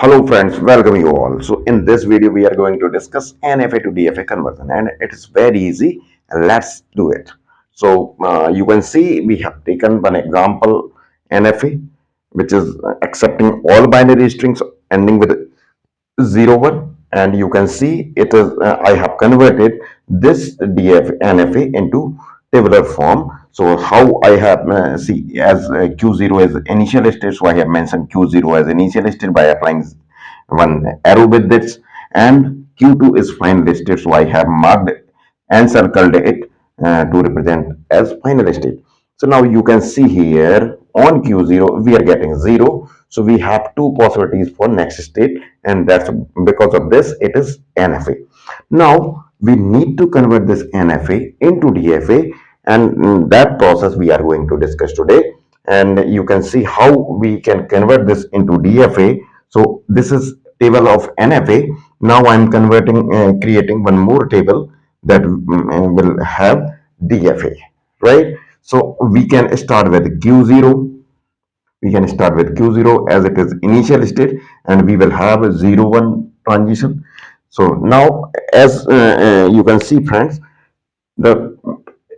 Hello friends, welcome you all. So in this video we are going to discuss NFA to DFA conversion and it is very easy. Let's do it. So you can see we have taken one example NFA which is accepting all binary strings ending with 01, and you can see it is I have converted this NFA into tabular form. So how I have see as Q0 as initial state, so I have mentioned Q0 as initial state by applying one arrow with this, and Q2 is final state, so I have marked and circled it to represent as final state. So now you can see here on Q0 we are getting 0. So we have two possibilities for next state, and that's because of this it is NFA. Now we need to convert this NFA into DFA, and that process we are going to discuss today. And you can see how we can convert this into DFA. So this is table of NFA. Now I'm creating one more table that will have DFA, right? So we can start with Q0. We can start with Q0 as it is initial state, and we will have a 0 1 transition. So now as you can see friends, the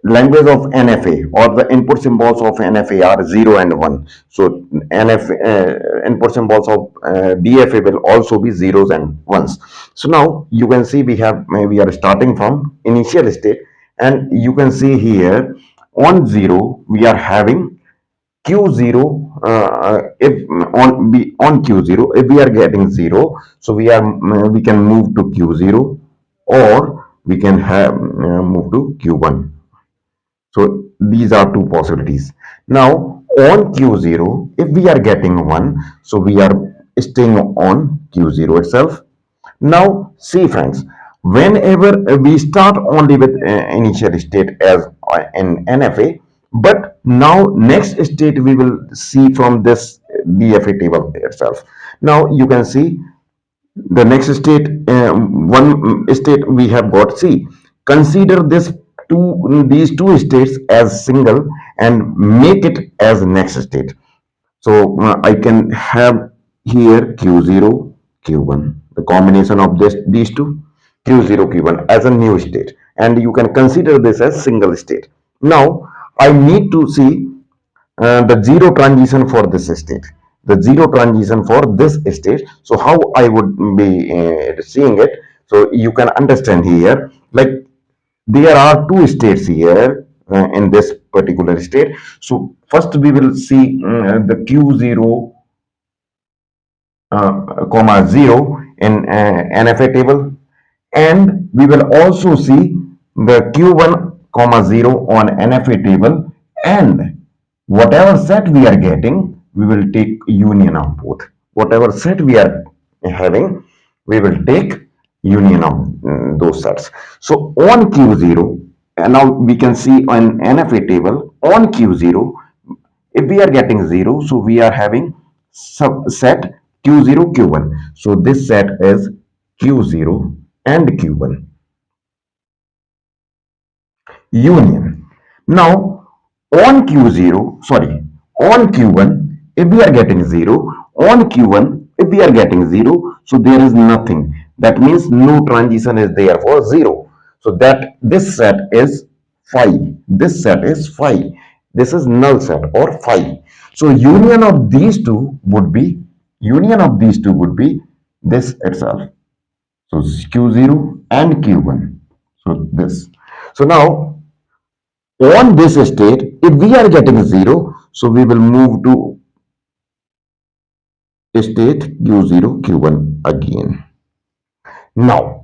language of NFA or the input symbols of NFA are 0 and 1. So input symbols of DFA will also be zeros and ones. So now you can see we are starting from initial state, and you can see here on 0 we are having Q0. If on Q0 if we are getting 0, so we can move to Q0, or we can have move to Q1. So these are two possibilities. Now on Q0, if we are getting 1, so we are staying on Q0 itself. Now see friends, whenever we start only with initial state as in NFA, but now next state we will see from this DFA table itself. Now you can see the next state, one state we have got. See, consider these two states as single and make it as next state. So I can have here Q0, Q1, the combination of these two, Q0, Q1 as a new state, and you can consider this as single state. Now I need to see the zero transition for this state, the zero transition for this state. So how I would be seeing it, so you can understand here, like there are two states here in this particular state. So first we will see the Q0 comma 0 in NFA table, and we will also see the Q1 comma 0 on NFA table, and whatever set we are getting we will take union of both. Whatever set we are having, we will take union of those sets. So on Q0, and now we can see on NFA table on Q0, if we are getting 0, so we are having set Q0, Q1. So this set is Q0 and Q1 union. Now on Q0, sorry, on Q1, if we are getting 0, on Q1, if we are getting 0, so there is nothing. That means no transition is there for 0. So that this set is phi. This set is phi. This is null set or phi. So union of these two would be this itself. So Q0 and Q1. So this. So now on this state, if we are getting 0, so we will move to state Q0, Q1 again. Now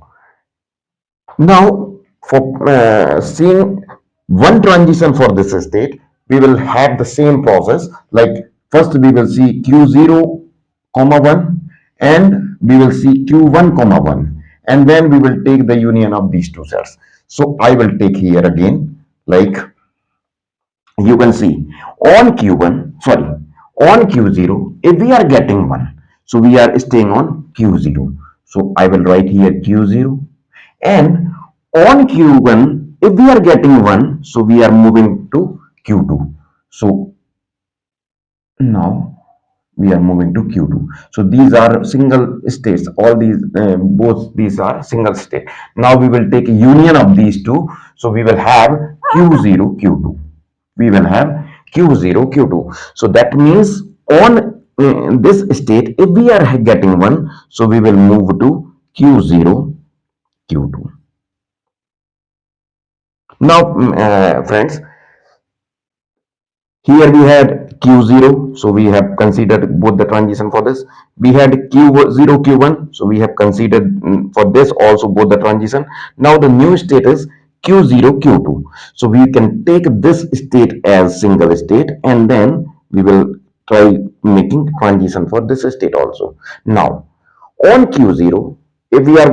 for seeing one transition for this state, we will have the same process. Like first we will see Q0 comma 1, and we will see Q1 comma 1, and then we will take the union of these two sets. So I will take here again, like you can see on Q1, sorry, on Q0, if we are getting 1, so we are staying on Q0. So I will write here Q0, and on Q1, if we are getting 1, so we are moving to Q2. So now we are moving to Q2. So these are single states. All these, both these are single state. Now we will take a union of these two. So we will have Q0, Q2. We will have Q0, Q2. So that means on this state, if we are getting one, so we will move to Q0, Q2. Now, friends, here we had Q0, so we have considered both the transition for this. We had Q0, Q1, so we have considered for this also both the transition. Now the new state is Q0, Q2. So we can take this state as single state and then we will try making transition for this state also. Now, on Q0, if we are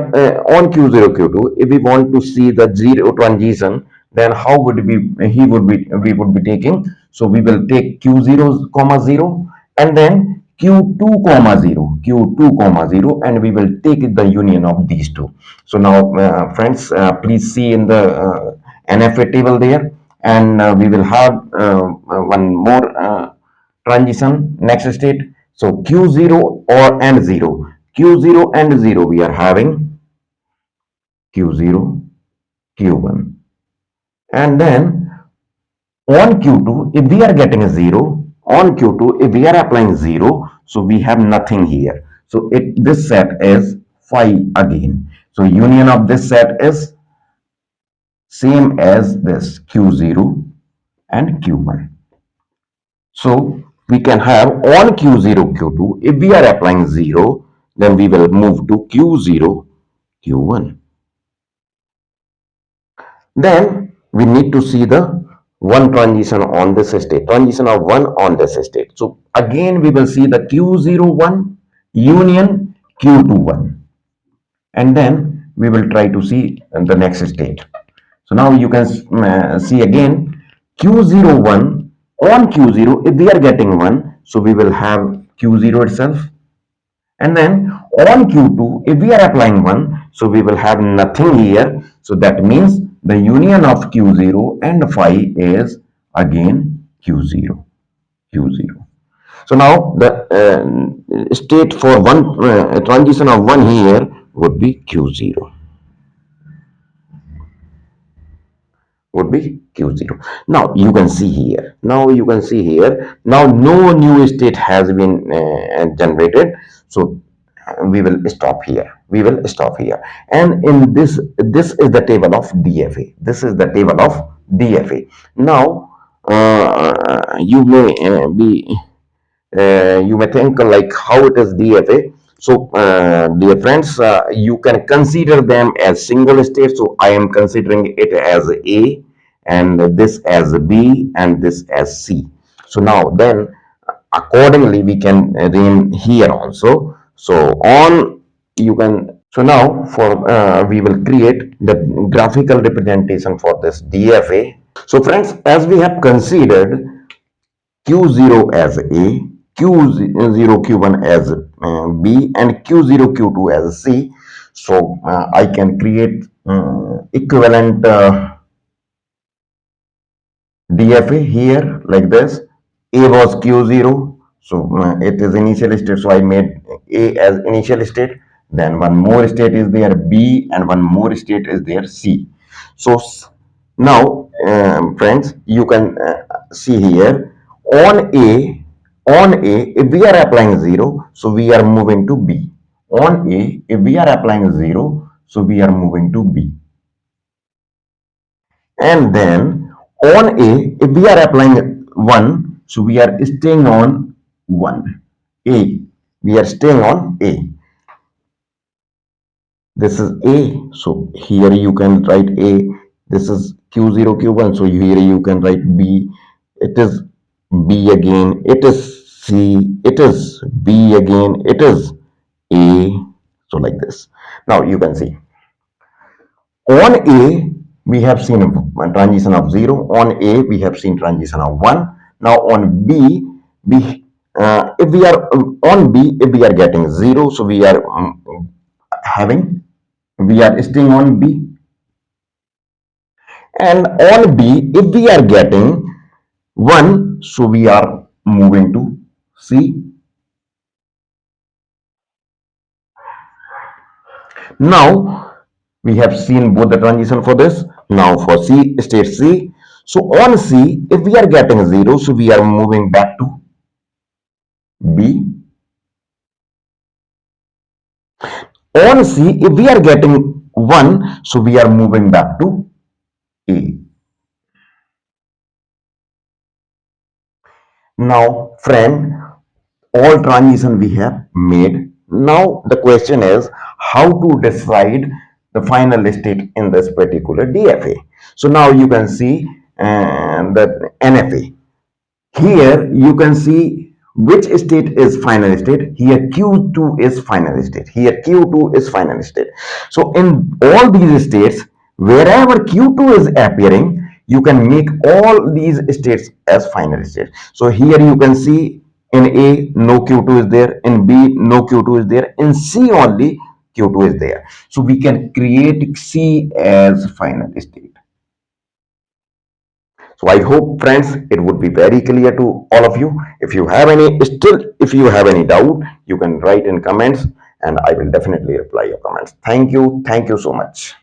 on Q0, Q2, if we want to see the zero transition, then how would we would be taking? So we will take Q0 comma 0 and then Q2 comma 0, Q2 comma 0, and we will take the union of these two. So now, friends, please see in the NFA table there, and we will have one more transition next state. So Q0 or and 0. Q0 and 0 we are having Q0, Q1. And then on Q2, if we are getting a 0, on Q2, if we are applying 0, so we have nothing here. So this set is phi again. So union of this set is same as this Q0 and Q1. So we can have on Q0, Q2, if we are applying 0, then we will move to Q0, Q1. Then we need to see the one transition on this state, transition of one on this state. So again, we will see the Q01 union Q21. And then we will try to see the next state. So now you can see again Q01 on Q0, if we are getting 1, so we will have Q0 itself. And then on Q2, if we are applying 1, so we will have nothing here. So that means the union of Q0 and phi is again Q0, Q0. So now the state for one transition of 1 here would be Q0. Would be Q0. Now you can see here. Now no new state has been generated. So we will stop here. And in this is the table of DFA. Now you may think like how it is DFA. So, dear friends, you can consider them as single states. So, I am considering it as A, and this as B, and this as C. So now, then accordingly, we can name here also. So on you can. So now for we will create the graphical representation for this DFA. So friends, as we have considered Q0 as A, Q0 Q1 as B, and Q0 Q2 as C. So I can create equivalent DFA here like this. A was Q0, so it is initial state. So I made A as initial state. Then one more state is there B, and one more state is there C. So now, friends, you can see here on A, if we are applying 0, so we are moving to B. On A, if we are applying 0, so we are moving to B. And then on A, if we are applying 1, so we are staying on 1. A, we are staying on A. This is A, so here you can write A. This is Q0, Q1, so here you can write B. It is B again, it is C, it is B again, it is A. So like this. Now you can see. On A, we have seen a transition of 0. On A, we have seen transition of 1. Now on B, if we are on B, if we are getting 0, so we are we are staying on B. And on B, if we are getting 1, so we are moving to C. Now we have seen both the transition for this. Now for C, state C. So on C, if we are getting 0, so we are moving back to B. On C, if we are getting 1, so we are moving back to A. Now, friend, all transition we have made. Now the question is how to decide the final state in this particular DFA. So now you can see that NFA. Here you can see which state is final state. Here Q2 is final state. Here Q2 is final state. So in all these states, wherever Q2 is appearing, you can make all these states as final state. So here you can see in A, no Q2 is there. In B, no Q2 is there. In C only, Q2 is there. So we can create C as final state. So I hope, friends, it would be very clear to all of you. If you have any doubt, you can write in comments, and I will definitely reply your comments. Thank you so much.